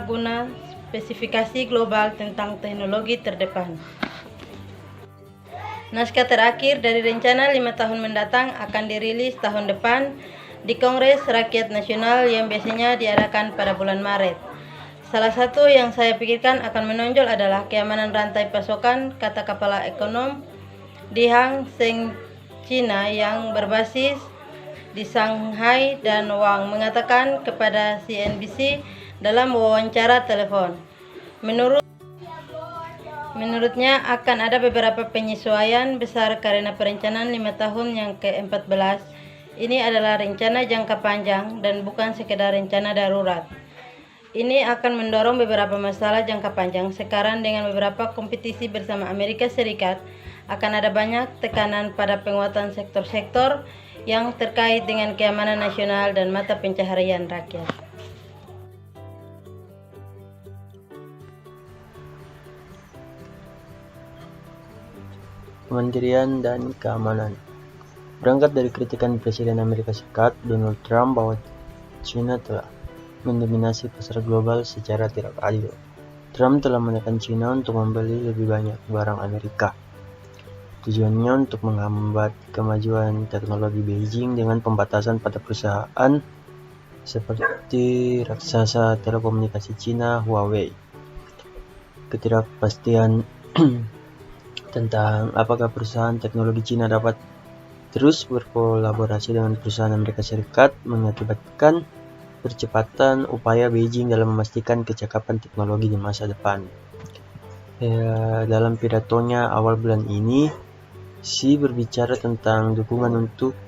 guna spesifikasi global tentang teknologi terdepan. Naskah terakhir dari rencana 5 tahun mendatang akan dirilis tahun depan di Kongres Rakyat Nasional yang biasanya diadakan pada bulan Maret. Salah satu yang saya pikirkan akan menonjol adalah keamanan rantai pasokan, kata kepala ekonom di Hang Seng Cina yang berbasis di Shanghai dan Wang mengatakan kepada CNBC dalam wawancara telepon. Menurutnya akan ada beberapa penyesuaian besar karena perencanaan 5 tahun yang ke-14 ini adalah rencana jangka panjang dan bukan sekedar rencana darurat. Ini akan mendorong beberapa masalah jangka panjang. Sekarang dengan beberapa kompetisi bersama Amerika Serikat, akan ada banyak tekanan pada penguatan sektor-sektor yang terkait dengan keamanan nasional dan mata pencaharian rakyat. Kementerian dan Keamanan. Berangkat dari kritikan Presiden Amerika Serikat Donald Trump bahwa China telah mendominasi pasar global secara tidak adil, Trump telah menekan China untuk membeli lebih banyak barang Amerika. Tujuannya untuk menghambat kemajuan teknologi Beijing dengan pembatasan pada perusahaan seperti raksasa telekomunikasi Cina Huawei. Ketidakpastian tentang apakah perusahaan teknologi Cina dapat terus berkolaborasi dengan perusahaan Amerika Serikat mengakibatkan percepatan upaya Beijing dalam memastikan kecakapan teknologi di masa depan. Dalam pidatonya awal bulan ini, Xi berbicara tentang dukungan untuk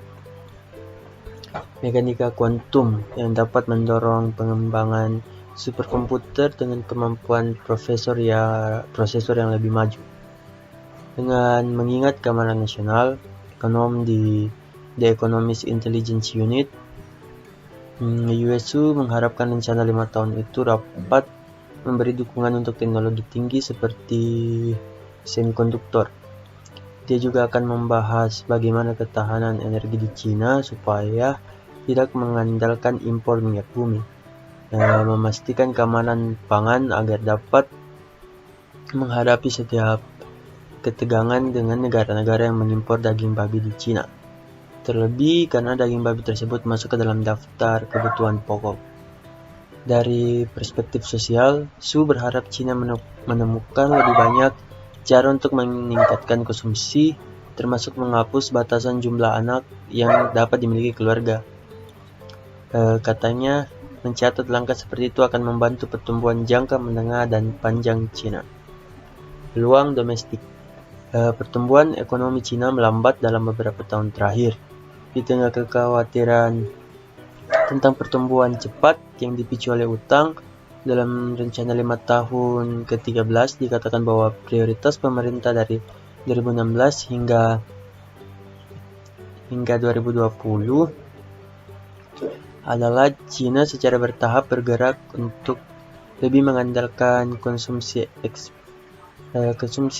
mekanika kuantum yang dapat mendorong pengembangan superkomputer dengan kemampuan prosesor yang lebih maju. Dengan mengingat keamanan nasional, ekonom di The Economist Intelligence Unit, USU mengharapkan rencana 5 tahun itu dapat memberi dukungan untuk teknologi tinggi seperti semikonduktor. Dia juga akan membahas bagaimana ketahanan energi di Cina supaya tidak mengandalkan impor minyak bumi, memastikan keamanan pangan agar dapat menghadapi setiap ketegangan dengan negara-negara yang mengimpor daging babi di Cina. Terlebih karena daging babi tersebut masuk ke dalam daftar kebutuhan pokok. Dari perspektif sosial, Su berharap Cina menemukan lebih banyak cara untuk meningkatkan konsumsi, termasuk menghapus batasan jumlah anak yang dapat dimiliki keluarga. Katanya, mencatat langkah seperti itu akan membantu pertumbuhan jangka menengah dan panjang Cina. Peluang domestik. Pertumbuhan ekonomi Cina melambat dalam beberapa tahun terakhir. Di tengah kekhawatiran tentang pertumbuhan cepat yang dipicu oleh utang, dalam rencana 5 tahun ke-13 dikatakan bahwa prioritas pemerintah dari 2016 hingga 2020 adalah Cina secara bertahap bergerak untuk lebih mengandalkan konsumsi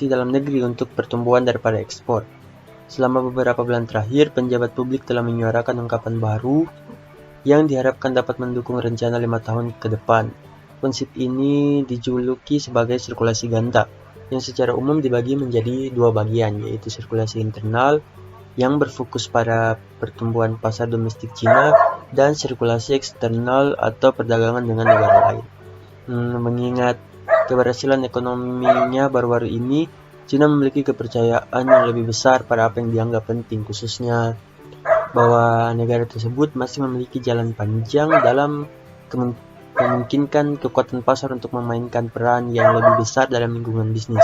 dalam negeri untuk pertumbuhan daripada ekspor. Selama beberapa bulan terakhir, penjabat publik telah menyuarakan ungkapan baru yang diharapkan dapat mendukung rencana 5 tahun ke depan. Konsep ini dijuluki sebagai sirkulasi ganda, yang secara umum dibagi menjadi 2 bagian, yaitu sirkulasi internal yang berfokus pada pertumbuhan pasar domestik Cina dan sirkulasi eksternal atau perdagangan dengan negara lain. Mengingat keberhasilan ekonominya baru-baru ini, Cina memiliki kepercayaan yang lebih besar pada apa yang dianggap penting, khususnya bahwa negara tersebut masih memiliki jalan panjang dalam memungkinkan kekuatan pasar untuk memainkan peran yang lebih besar dalam lingkungan bisnis.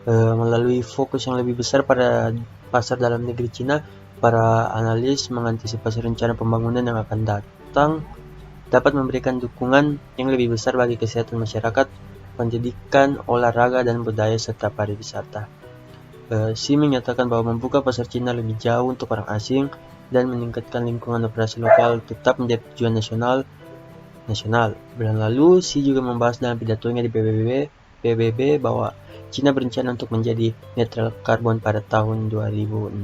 Melalui fokus yang lebih besar pada pasar dalam negeri Cina, para analis mengantisipasi rencana pembangunan yang akan datang dapat memberikan dukungan yang lebih besar bagi kesehatan masyarakat, pendidikan, olahraga, dan budaya serta pariwisata. Xi menyatakan bahwa membuka pasar Cina lebih jauh untuk orang asing dan meningkatkan lingkungan operasi lokal tetap menjadi tujuan nasional. Bulan lalu, Xi juga membahas dalam pidatonya di PBB bahwa Cina berencana untuk menjadi netral karbon pada tahun 2060.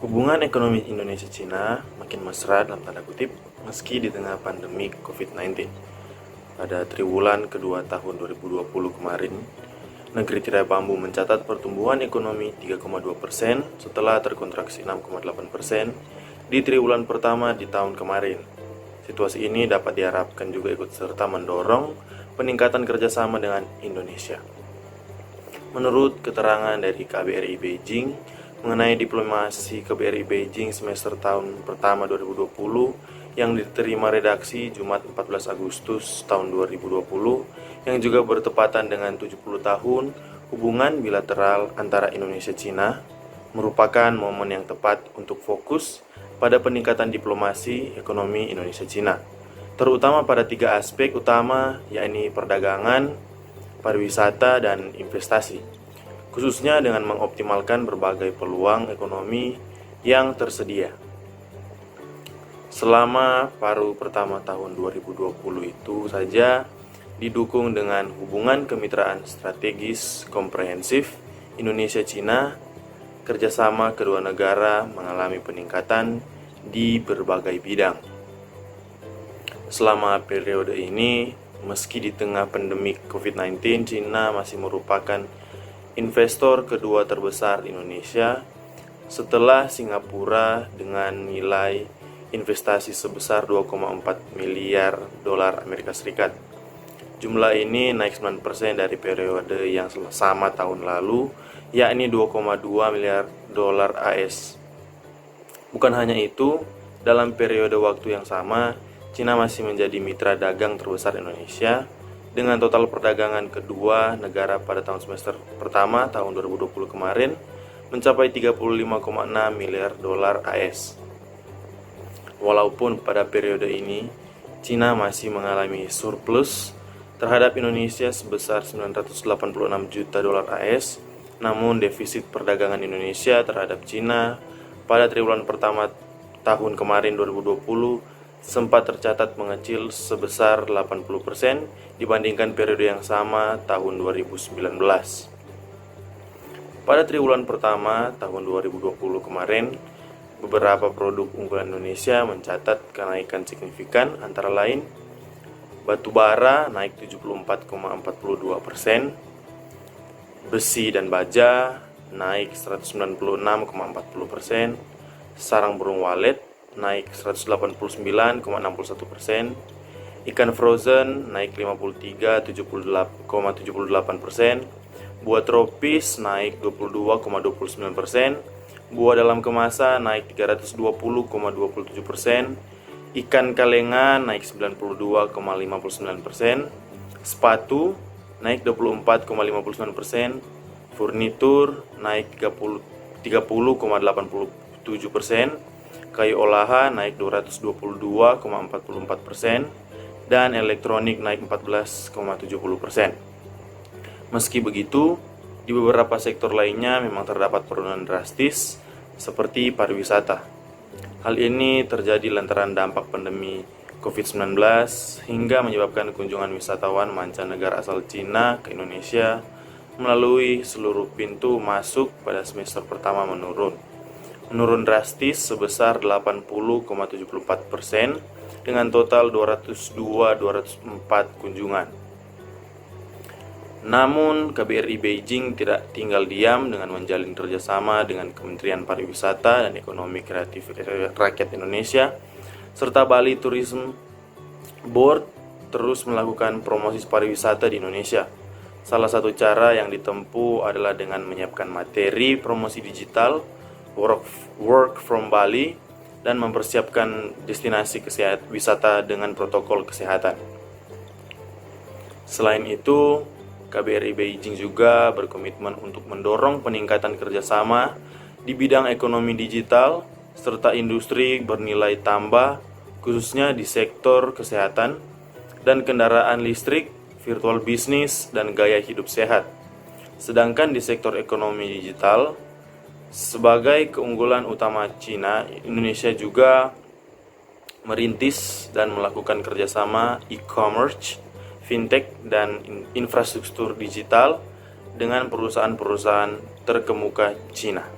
Hubungan ekonomi Indonesia-Cina makin mesra dalam tanda kutip meski di tengah pandemi COVID-19. Pada triwulan kedua tahun 2020 kemarin, negeri tirai bambu mencatat pertumbuhan ekonomi 3,2% setelah terkontraksi 6,8% di triwulan pertama di tahun kemarin. Situasi ini dapat diharapkan juga ikut serta mendorong peningkatan kerjasama dengan Indonesia. Menurut keterangan dari KBRI Beijing mengenai diplomasi KBRI Beijing semester tahun pertama 2020 yang diterima redaksi Jumat 14 Agustus tahun 2020 yang juga bertepatan dengan 70 tahun hubungan bilateral antara Indonesia-Cina, merupakan momen yang tepat untuk fokus pada peningkatan diplomasi ekonomi Indonesia-Cina, terutama pada 3 aspek utama, yakni perdagangan, pariwisata, dan investasi, khususnya dengan mengoptimalkan berbagai peluang ekonomi yang tersedia. Selama paruh pertama tahun 2020 itu saja didukung dengan hubungan kemitraan strategis komprehensif Indonesia-Cina, kerjasama kedua negara mengalami peningkatan di berbagai bidang. Selama periode ini, meski di tengah pandemi COVID-19, Cina masih merupakan investor kedua terbesar Indonesia setelah Singapura dengan nilai investasi sebesar 2,4 miliar dolar Amerika Serikat. Jumlah ini naik 9% dari periode yang sama tahun lalu, yakni 2,2 miliar dolar AS. Bukan hanya itu, dalam periode waktu yang sama, Cina masih menjadi mitra dagang terbesar Indonesia dengan total perdagangan kedua negara pada tahun semester pertama tahun 2020 kemarin mencapai 35,6 miliar dolar AS. Walaupun pada periode ini Cina masih mengalami surplus terhadap Indonesia sebesar 986 juta dolar AS, namun defisit perdagangan Indonesia terhadap Cina pada triwulan pertama tahun kemarin 2020 sempat tercatat mengecil sebesar 80% dibandingkan periode yang sama tahun 2019. Pada triwulan pertama tahun 2020 kemarin, beberapa produk unggulan Indonesia mencatat kenaikan signifikan, antara lain batu bara naik 74,42%, besi dan baja naik 196,40%, sarang burung walet naik 189,61%, ikan frozen naik 53,78%, buah tropis naik 22,29%, buah dalam kemasan naik 320,27%, ikan kalengan naik 92,59%, sepatu naik 24,59%, furnitur naik 30,87%, kayu olahan naik 222,44%, dan elektronik naik 14,70%. Meski begitu, di beberapa sektor lainnya memang terdapat penurunan drastis, seperti pariwisata. Hal ini terjadi lantaran dampak pandemi COVID-19 hingga menyebabkan kunjungan wisatawan mancanegara asal Cina ke Indonesia melalui seluruh pintu masuk pada semester pertama menurun drastis sebesar 80,74% dengan total 204 kunjungan. Namun, KBRI Beijing tidak tinggal diam dengan menjalin kerjasama dengan Kementerian Pariwisata dan Ekonomi Kreatif Rakyat Indonesia serta Bali Tourism Board terus melakukan promosi pariwisata di Indonesia. Salah satu cara yang ditempuh adalah dengan menyiapkan materi promosi digital, work from Bali, dan mempersiapkan destinasi wisata dengan protokol kesehatan. Selain itu, KBRI Beijing juga berkomitmen untuk mendorong peningkatan kerjasama di bidang ekonomi digital serta industri bernilai tambah, khususnya di sektor kesehatan dan kendaraan listrik, virtual bisnis, dan gaya hidup sehat. Sedangkan di sektor ekonomi digital, sebagai keunggulan utama Cina, Indonesia juga merintis dan melakukan kerjasama e-commerce, fintech, dan infrastruktur digital dengan perusahaan-perusahaan terkemuka Cina.